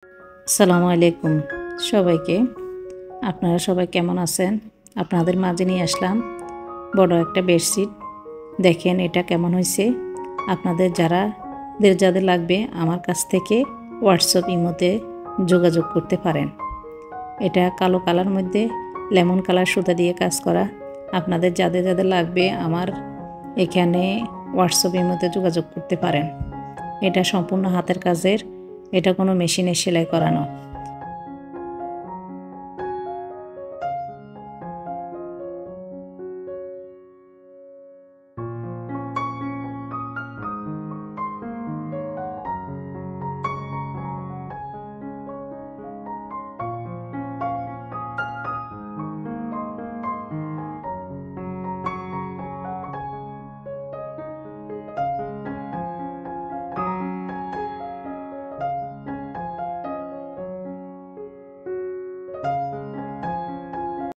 আসসালামু আলাইকুম সবাইকে। আপনারা সবাই কেমন আছেন? আপনাদের মাঝে নিয়ে আসলাম বড় একটা বেডশিট। দেখেন এটা কেমন হয়েছে। আপনাদের যাদের লাগবে আমার কাছ থেকে হোয়াটসঅ্যাপ ইমোতে যোগাযোগ করতে পারেন। এটা কালো কালার মধ্যে লেমন কালার সুতা দিয়ে কাজ করা। আপনাদের যাদের লাগবে আমার এখানে হোয়াটসঅ্যাপ ইমোতে যোগাযোগ করতে পারেন। এটা সম্পূর্ণ হাতের কাজের, এটা কোনো মেশিনে সেলাই করানো।